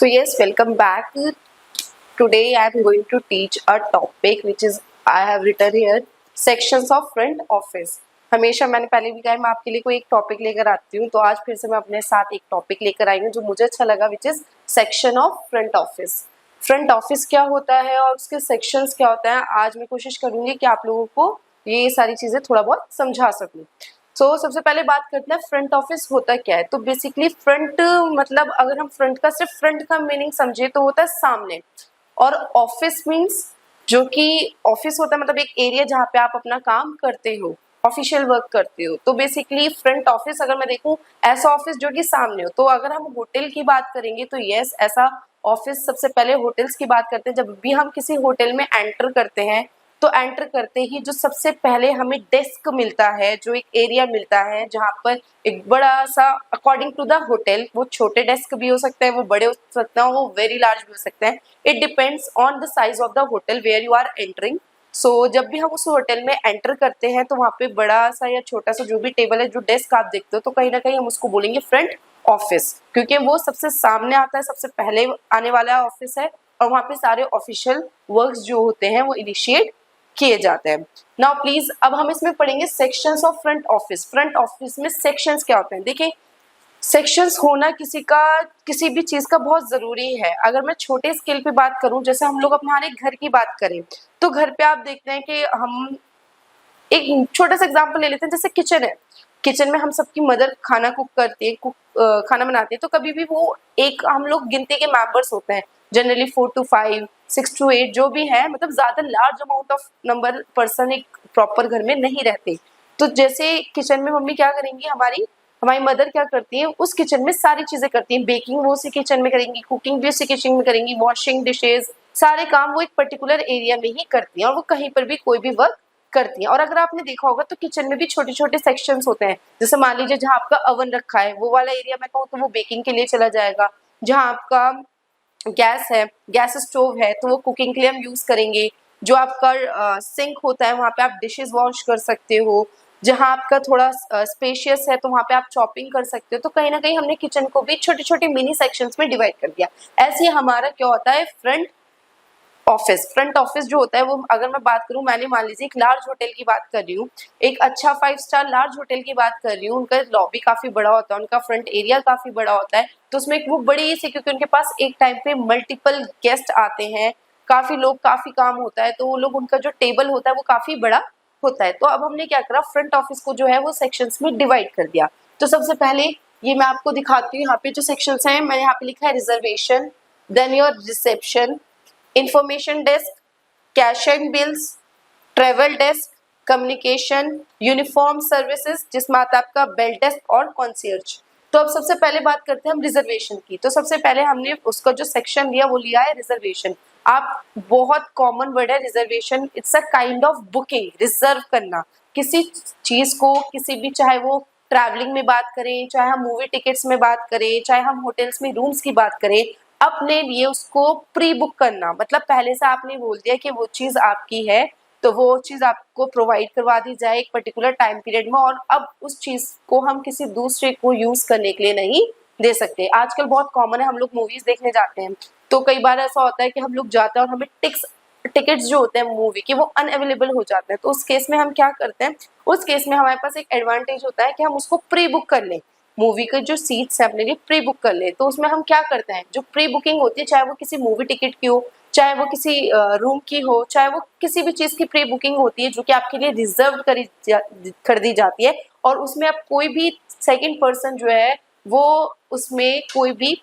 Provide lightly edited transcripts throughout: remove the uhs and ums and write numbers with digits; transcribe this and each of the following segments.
So yes, welcome back. Today I am going to teach a topic which is I have written here sections of front office. हमेशा मैंने पहले भी कहा मैं आपके लिए कोई एक टॉपिक लेकर आती हूँ, तो आज फिर से मैं अपने साथ एक टॉपिक लेकर आई हूँ जो मुझे अच्छा लगा, which is section of front office. Front office क्या होता है और उसके सेक्शंस क्या होता है, आज मैं कोशिश करूंगी कि आप लोगों को ये सारी चीजें थोड़ा बहुत समझा सकूँ। सबसे पहले बात करते हैं फ्रंट ऑफिस होता क्या है। तो बेसिकली फ्रंट मतलब अगर हम फ्रंट का सिर्फ फ्रंट का मीनिंग समझे तो होता है सामने, और ऑफिस मीन्स जो कि ऑफिस होता है मतलब एक एरिया जहाँ पे आप अपना काम करते हो, ऑफिशियल वर्क करते हो। तो बेसिकली फ्रंट ऑफिस अगर मैं देखूं ऐसा ऑफिस जो कि सामने हो। तो अगर हम होटल की बात करेंगे तो यस, ऐसा ऑफिस सबसे पहले होटल्स की बात करते हैं। जब भी हम किसी होटल में एंटर करते हैं तो एंटर करते ही जो सबसे पहले हमें डेस्क मिलता है, जो एक एरिया मिलता है जहाँ पर एक बड़ा सा, अकॉर्डिंग टू द होटल, वो छोटे डेस्क भी हो सकते हैं, वो बड़े हो सकते हैं, वो वेरी लार्ज भी हो सकते हैं। It depends on the size of the hotel where you are entering. जब भी हम उस होटल में एंटर करते हैं तो वहाँ पे बड़ा सा या छोटा सा जो भी टेबल है, जो डेस्क आप देखते हो, तो कहीं ना कहीं हम उसको बोलेंगे फ्रंट ऑफिस, क्योंकि वो सबसे सामने आता है, सबसे पहले आने वाला ऑफिस है, और वहाँ पे सारे ऑफिशियल वर्क्स जो होते हैं वो इनिशिएट किए जाते हैं। नाउ प्लीज अब हम इसमें पढ़ेंगे sections of front office. Front office में सेक्शंस क्या होते हैं। देखिए, सेक्शंस होना किसी भी चीज का बहुत जरूरी है। अगर मैं छोटे स्केल पे बात करूं, जैसे हम लोग हमारे घर की बात करें, तो घर पे आप देखते हैं कि हम एक छोटा सा एग्जांपल ले लेते हैं। जैसे किचन है, किचन में हम सबकी मदर खाना कुक करती है, खाना बनाती है। तो कभी भी वो एक हम लोग गिनती के मेंबर्स होते हैं, जनरली 4 to 5, 6 to 8 जो भी है, मतलब ज्यादा large amount of number person एक प्रॉपर घर में नहीं रहते। तो जैसे किचन में मम्मी क्या करेंगी, हमारी हमारी मदर क्या करती है, उस किचन में सारी चीजें करती हैं। बेकिंग वो उसी किचन में करेंगी, कुकिंग भी उसी किचन में करेंगी, वॉशिंग डिशेज, सारे काम वो एक पर्टिकुलर एरिया में ही करती हैं, और वो कहीं पर भी कोई भी वर्क करती हैं। और अगर आपने देखा होगा तो किचन में भी छोटे छोटे सेक्शंस होते हैं। जैसे मान लीजिए जहाँ आपका ओवन रखा है, वो वाला एरिया मैं कहूँ तो वो बेकिंग के लिए चला जाएगा। जहाँ आपका गैस है, गैस स्टोव है, तो वो कुकिंग के लिए हम यूज करेंगे। जो आपका सिंक होता है, वहाँ पे आप डिशेस वॉश कर सकते हो। जहाँ आपका थोड़ा स्पेशियस है, तो वहाँ पे आप चॉपिंग कर सकते हो। तो कहीं ना कहीं हमने किचन को भी छोटे छोटे मिनी सेक्शंस में डिवाइड कर दिया। ऐसे ही हमारा क्या होता है फ्रंट ऑफिस। फ्रंट ऑफिस जो होता है वो, अगर मैं बात करूं, मैंने मान लीजिए एक लार्ज होटल की बात कर रही हूँ, एक अच्छा 5 स्टार लार्ज होटल की बात कर रही हूँ। उनका लॉबी काफी बड़ा होता है, उनका फ्रंट एरिया काफी बड़ा होता है। तो उसमें एक वो बड़ी सी, क्योंकि उनके पास एक टाइम पे मल्टीपल गेस्ट आते हैं, काफी लोग, काफी काम होता है, तो वो लोग, उनका जो टेबल होता है वो काफी बड़ा होता है। तो अब हमने क्या करा, फ्रंट ऑफिस को जो है वो सेक्शंस में डिवाइड कर दिया। तो सबसे पहले ये मैं आपको दिखाती हूँ। यहाँ पे जो सेक्शंस हैं, मैंने यहाँ पे लिखा है reservation, then your reception, information desk, cash and bills, travel desk, communication, uniform services जिसमें आता है आपका बेल डेस्क और कॉन्सियर्ज। तो अब सबसे पहले बात करते हैं हम रिजर्वेशन की। तो सबसे पहले हमने उसका जो सेक्शन लिया वो लिया है रिजर्वेशन। आप, बहुत कॉमन वर्ड है reservation, it's a kind of booking, reserve करना किसी चीज को, किसी भी, चाहे वो ट्रैवलिंग में बात करें, चाहे हम मूवी टिकट्स में बात करें, चाहे हम होटल्स में रूम्स की बात करें, अपने लिए उसको प्री बुक करना। मतलब पहले से आपने बोल दिया कि वो चीज आपकी है, तो वो चीज आपको प्रोवाइड करवा दी जाए एक पर्टिकुलर टाइम पीरियड में, और अब उस चीज को हम किसी दूसरे को यूज करने के लिए नहीं दे सकते। आजकल बहुत कॉमन है, हम लोग मूवीज देखने जाते हैं तो कई बार ऐसा होता है कि हम लोग जाते हैं और हमें टिकट्स जो होते हैं मूवी के वो अनअवेलेबल हो जाते हैं। तो उस केस में हम क्या करते हैं, उस केस में हमारे पास एक एडवांटेज होता है कि हम उसको प्री बुक कर लें, मूवी के जो सीट्स है अपने लिए प्री बुक कर ले। तो उसमें हम क्या करते हैं, जो प्री बुकिंग होती है, चाहे वो किसी मूवी टिकट की हो, चाहे वो किसी रूम की हो, चाहे वो किसी भी चीज की प्री बुकिंग होती है जो कि आपके लिए रिजर्व कर दी जाती है, और उसमें आप कोई भी सेकंड पर्सन जो है वो उसमें कोई भी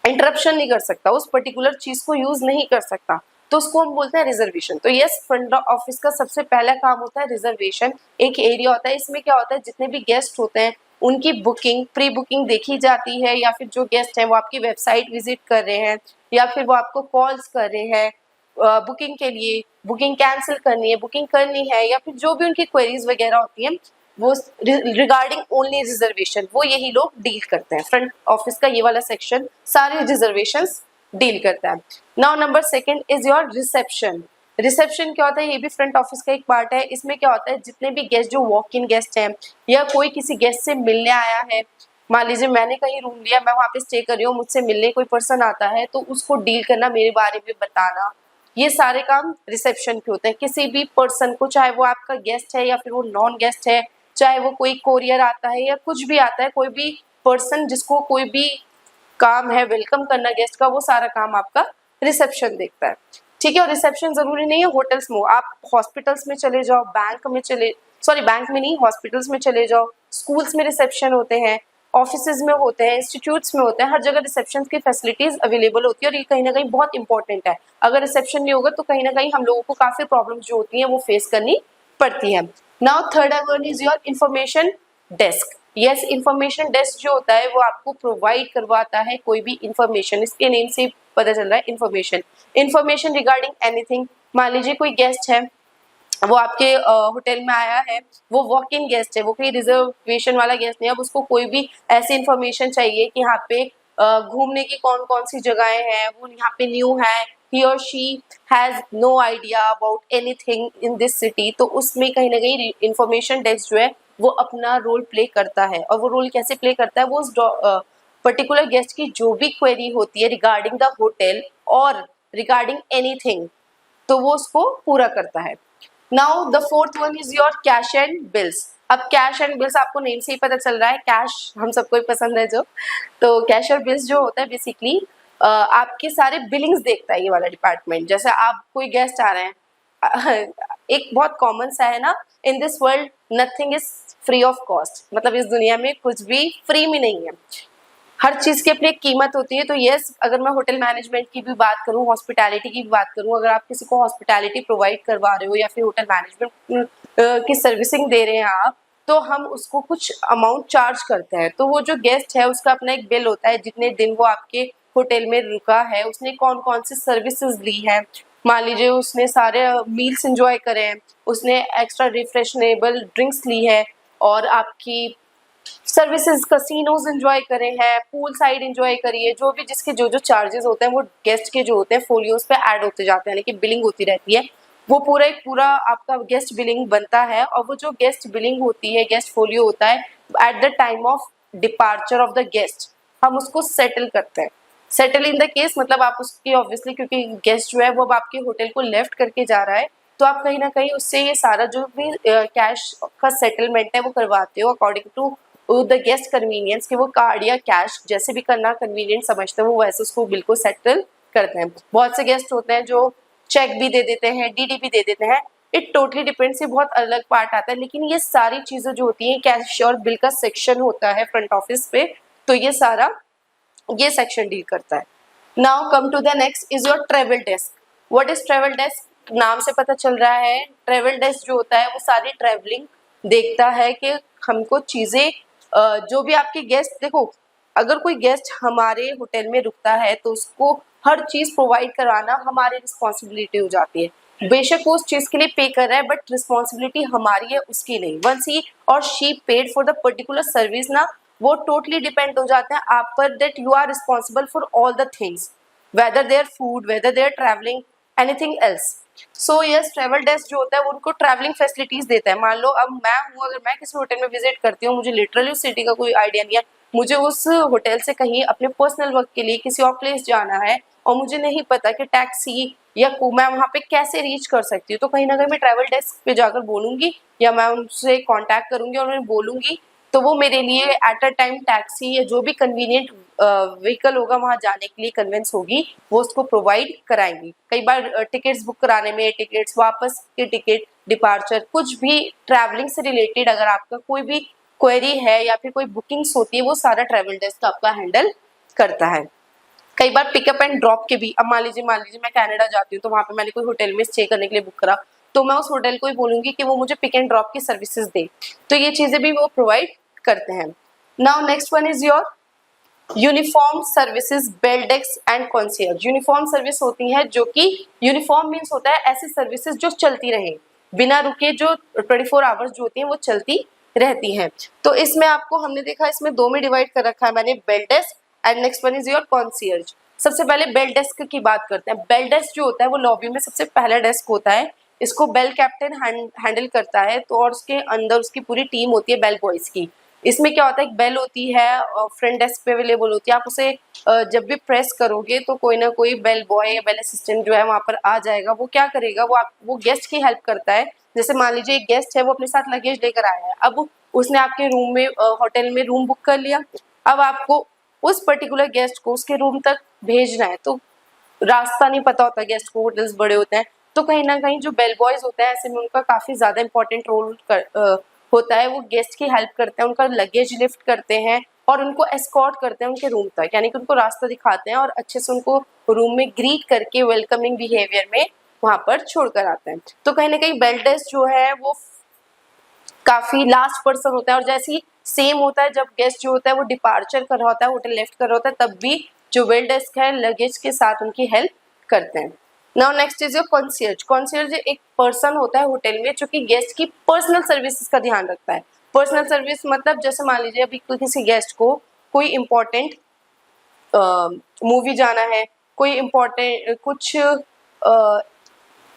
इंटरप्शन नहीं कर सकता, उस पर्टिकुलर चीज को यूज नहीं कर सकता। तो उसको हम बोलते हैं रिजर्वेशन। तो यस, फ्रंट ऑफिस का सबसे पहला काम होता है रिजर्वेशन। एक एरिया होता है, इसमें क्या होता है, जितने भी गेस्ट होते हैं उनकी बुकिंग, प्री बुकिंग देखी जाती है, या फिर जो गेस्ट हैं वो आपकी वेबसाइट विजिट कर रहे हैं, या फिर वो आपको कॉल्स कर रहे हैं बुकिंग के लिए, बुकिंग कैंसिल करनी है, बुकिंग करनी है, या फिर जो भी उनकी क्वेरीज वगैरह होती हैं वो रिगार्डिंग ओनली रिजर्वेशन, वो यही लोग डील करते हैं। फ्रंट ऑफिस का ये वाला सेक्शन सारे रिजर्वेशन डील करता है। Now number second is your reception. Reception क्या होता है, ये भी फ्रंट ऑफिस का एक पार्ट है। इसमें क्या होता है, जितने भी गेस्ट जो वॉक इन गेस्ट हैं, या कोई किसी गेस्ट से मिलने आया है, मान लीजिए मैंने कहीं रूम लिया, मैं वहाँ पे स्टे कर रही हूँ, मुझसे मिलने कोई पर्सन आता है तो उसको डील करना, मेरे बारे में बताना, ये सारे काम रिसेप्शन के होते हैं। किसी भी पर्सन को, चाहे वो आपका गेस्ट है या फिर वो नॉन गेस्ट है, चाहे वो कोई कोरियर आता है या कुछ भी आता है, कोई भी पर्सन जिसको कोई भी काम है वेलकम करना गेस्ट का, वो सारा काम आपका रिसेप्शन देखता है। ठीक है, और रिसेप्शन जरूरी नहीं है होटल्स में, आप हॉस्पिटल्स में चले जाओ, बैंक में चले, सॉरी बैंक में नहीं, हॉस्पिटल्स में चले जाओ, स्कूल्स में रिसेप्शन होते हैं, ऑफिसेज में होते हैं, इंस्टीट्यूट्स में होते हैं, हर जगह रिसेप्शन की फैसिलिटीज अवेलेबल होती है और ये कहीं ना कहीं बहुत इंपॉर्टेंट है। अगर रिसेप्शन नहीं होगा तो कहीं ना कहीं हम लोगों को काफी प्रॉब्लम्स जो होती हैं वो फेस करनी पड़ती है। Now third one is your information desk. Yes, information desk जो होता है वो आपको प्रोवाइड करवाता है कोई भी इंफॉर्मेशन, इसके नेम से पता चल रहा है इंफॉर्मेशन, इंफॉर्मेशन रिगार्डिंग एनीथिंग। मान लीजिए कोई गेस्ट है, वो आपके होटल में आया है, वो वॉक इन गेस्ट है, वो कोई रिजर्वेशन वाला गेस्ट नहीं है, अब उसको कोई भी ऐसी इंफॉर्मेशन चाहिए कि यहाँ पे घूमने की कौन कौन सी जगहें हैं, वो यहाँ पे न्यू है, ही और she has no idea about anything in this city, तो उसमें कहीं ना कहीं इंफॉर्मेशन डेस्क जो है वो अपना रोल प्ले करता है। और वो रोल कैसे प्ले करता है, वो उस पर्टिकुलर गेस्ट की जो भी क्वेरी होती है रिगार्डिंग द होटल और रिगार्डिंग एनीथिंग, तो वो उसको पूरा करता है। Now the fourth one is your cash and bills. अब कैश एंड बिल्स आपको नेम से ही पता चल रहा है, कैश हम सबको ही पसंद है जो, तो कैश और बिल्स जो होता है बेसिकली आपके सारे बिलिंग्स देखता है ये वाला डिपार्टमेंट। जैसे आप कोई गेस्ट आ रहे हैं, एक बहुत कॉमन सा है ना, in this world nothing is free of cost, मतलब इस दुनिया में कुछ भी फ्री में नहीं है, हर चीज की अपनी एक कीमत होती है। तो यस, अगर मैं होटल मैनेजमेंट की भी बात करूं, हॉस्पिटैलिटी की भी बात करूं, अगर आप किसी को हॉस्पिटैलिटी प्रोवाइड करवा रहे हो या फिर होटल मैनेजमेंट की सर्विसिंग दे रहे हैं आप, तो हम उसको कुछ अमाउंट चार्ज करते हैं। तो वो जो गेस्ट है उसका अपना एक बिल होता है, जितने दिन वो आपके होटल में रुका है, उसने कौन कौन सी सर्विसेज ली है। मान लीजिए उसने सारे मील्स एंजॉय करे हैं, उसने एक्स्ट्रा रिफ्रेशनेबल ड्रिंक्स ली है, और आपकी सर्विसेज कसिनोज एंजॉय करे हैं, पूल साइड एंजॉय करिए, जो भी जिसके जो जो चार्जेस होते हैं वो गेस्ट के जो होते हैं फोलियोज पे ऐड होते जाते हैं, यानी कि बिलिंग होती रहती है। वो पूरा एक पूरा आपका गेस्ट बिलिंग बनता है, और वो जो गेस्ट बिलिंग होती है, गेस्ट फोलियो होता है, at the time of departure of the guest हम उसको सेटल करते हैं। सेटल इन द केस मतलब आप उसकी ऑब्वियसली, क्योंकि गेस्ट जो है वो अब आपके होटल को लेफ्ट करके जा रहा है, तो आप कहीं ना कहीं उससे ये सारा जो भी कैश का सेटलमेंट है वो करवाते हो according to the guest convenience, कि वो कार्ड या कैश जैसे भी करना कन्वीनियंट समझते हैं वो वैसे उसको बिल्कुल सेटल करते हैं। बहुत से गेस्ट होते हैं जो चेक भी दे देते हैं, डीडी भी दे देते हैं, इट टोटली डिपेंड्स, ये बहुत अलग पार्ट आता है। लेकिन ये सारी चीजें जो होती हैं, कैश और बिल का सेक्शन होता है फ्रंट ऑफिस पे, तो ये सारा ये सेक्शन डील करता है। Now come to the next is your travel desk. What is travel desk? नाम से पता चल रहा है, ट्रेवल डेस्क जो होता है वो सारी ट्रेवलिंग देखता है कि हमको चीजें जो भी आपके गेस्ट, देखो अगर कोई गेस्ट हमारे होटल में रुकता है तो उसको हर चीज प्रोवाइड कराना हमारी रिस्पॉन्सिबिलिटी हो जाती है। बेशक वो उस चीज के लिए पे कर रहा है, बट रिस्पॉन्सिबिलिटी हमारी है, उसकी नहीं। वंस ही और she paid for the particular service ना, वो टोटली डिपेंड हो जाते हैं आप पर, that you are responsible for all the things, whether they are food, whether they are traveling, anything else. So yes, travel desk जो होता है वो उनको ट्रैवलिंग फैसिलिटीज देता है। मान लो अब मैं हूँ, अगर मैं किसी होटल में विजिट करती हूँ, मुझे लिटरली उस सिटी का कोई आइडिया नहीं है, मुझे उस होटल से कहीं अपने पर्सनल वर्क के लिए किसी और प्लेस जाना है, और मुझे नहीं पता कि टैक्सी या मैं वहाँ पे कैसे रीच कर सकती हूँ, तो कहीं ना कहीं मैं ट्रैवल डेस्क पे जाकर बोलूंगी, या मैं उनसे कॉन्टैक्ट करूंगी और उन्हें बोलूंगी, तो वो मेरे लिए एट अ टाइम टैक्सी या जो भी कन्वीनियंट व्हीकल होगा वहां जाने के लिए कन्वेंस होगी, वो उसको प्रोवाइड कराएंगी। कई बार टिकट्स बुक कराने में, टिकट्स वापस के टिकट, डिपार्चर, कुछ भी ट्रैवलिंग से रिलेटेड अगर आपका कोई भी क्वेरी है या फिर कोई बुकिंग्स होती है, वो सारा ट्रैवल डेस्क आपका हैंडल करता है। कई बार पिकअप एंड ड्रॉप के भी, अब मान लीजिए मैं कनाडा जाती हूँ, तो वहां पे मैंने कोई होटल में स्टे करने के लिए बुक करा, तो मैं उस होटल को ही बोलूंगी कि वो मुझे पिक एंड ड्रॉप की सर्विसेज दे, तो ये चीजें भी वो प्रोवाइड करते हैं। Now next one is your uniform services, bell desk and concierge. Uniform service होती है, जो कि यूनिफॉर्म मीन्स होता है ऐसी सर्विसेज जो चलती रहे बिना रुके, जो 24 आवर्स जो होती हैं वो चलती रहती हैं। तो इसमें आपको हमने देखा, इसमें दो में डिवाइड कर रखा है मैंने, bell desk and next one is your concierge. सबसे पहले बेल डेस्क की बात करते हैं। बेल डेस्क जो होता है वो लॉबी में सबसे पहला डेस्क होता है, इसको बेल कैप्टन हैंडल करता है, तो और उसके अंदर उसकी पूरी टीम होती है बेल बॉयज की। इसमें क्या होता है, एक बेल होती है फ्रंट डेस्क पे अवेलेबल होती है, आप उसे जब भी प्रेस करोगे तो कोई ना कोई बेल बॉय या बेल असिस्टेंट जो है वहाँ पर आ जाएगा। वो क्या करेगा, वो गेस्ट की हेल्प करता है। जैसे मान लीजिए एक गेस्ट है, वो अपने साथ लगेज लेकर आया है, अब उसने आपके रूम में होटल में रूम बुक कर लिया, अब आपको उस पर्टिकुलर गेस्ट को उसके रूम तक भेजना है, तो रास्ता नहीं पता होता गेस्ट को, होटल्स बड़े होते हैं, तो कहीं ना कहीं जो बेल बॉयज होता है ऐसे में उनका काफी ज्यादा इंपॉर्टेंट रोल होता है। वो गेस्ट की हेल्प करते हैं, उनका लगेज लिफ्ट करते हैं और उनको एस्कॉर्ट करते हैं उनके रूम तक, यानी कि उनको रास्ता दिखाते हैं और अच्छे से उनको रूम में ग्रीट करके वेलकमिंग बिहेवियर में वहां पर छोड़कर आते हैं। तो कहीं ना कहीं बेल डेस्क जो है वो काफी लास्ट पर्सन होता है, और जैसे ही सेम होता है जब गेस्ट जो होता है वो डिपार्चर कर रहा होता है, होटल लेफ्ट कर रहा होता है, तब भी जो वेल डेस्क है लगेज के साथ उनकी हेल्प करते हैं। Now next is your concierge. Concierge एक पर्सन होता है होटल में जो कि गेस्ट की पर्सनल सर्विसेज का ध्यान रखता है। पर्सनल सर्विस मतलब जैसे मान लीजिए अभी किसी गेस्ट को कोई इंपॉर्टेंट मूवी जाना है, कोई इम्पोर्टेंट कुछ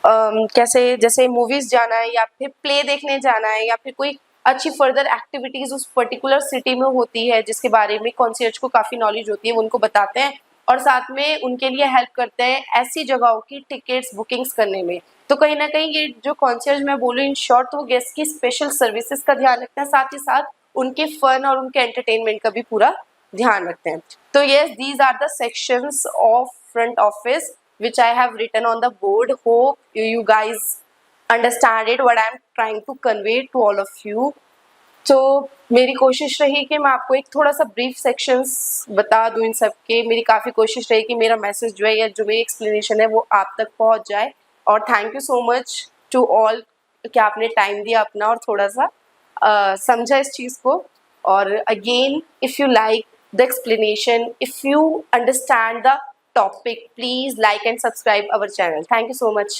कैसे जैसे मूवीज जाना है या फिर प्ले देखने जाना है या फिर कोई अच्छी फर्दर एक्टिविटीज उस पर्टिकुलर सिटी में होती है जिसके बारे में कॉन्सियर्ज को काफी नॉलेज होती है, वो उनको बताते हैं और साथ में उनके लिए हेल्प करते हैं ऐसी जगहों की टिकट्स बुकिंग्स करने में। तो कहीं ना कहीं ये जो कॉन्सियर्ज मैं बोलूँ इन शॉर्ट, तो वो गेस्ट की स्पेशल सर्विसेज का ध्यान रखते हैं, साथ ही साथ उनके फन और उनके एंटरटेनमेंट का भी पूरा ध्यान रखते हैं। तो yes, these are the sections of front office which I have written on the board. Hope you guys understand it what I am trying to convey to all of you. तो मेरी कोशिश रही कि मैं आपको एक थोड़ा सा ब्रीफ सेक्शंस बता दूं इन सब के। मेरी काफ़ी कोशिश रही कि मेरा मैसेज जो है या जो मेरी एक्सप्लेनेशन है वो आप तक पहुंच जाए। और thank you so much to all कि आपने टाइम दिया अपना और थोड़ा सा समझा इस चीज़ को। और again if you like the explanation, if you understand the topic, please like and subscribe our channel. Thank you so much.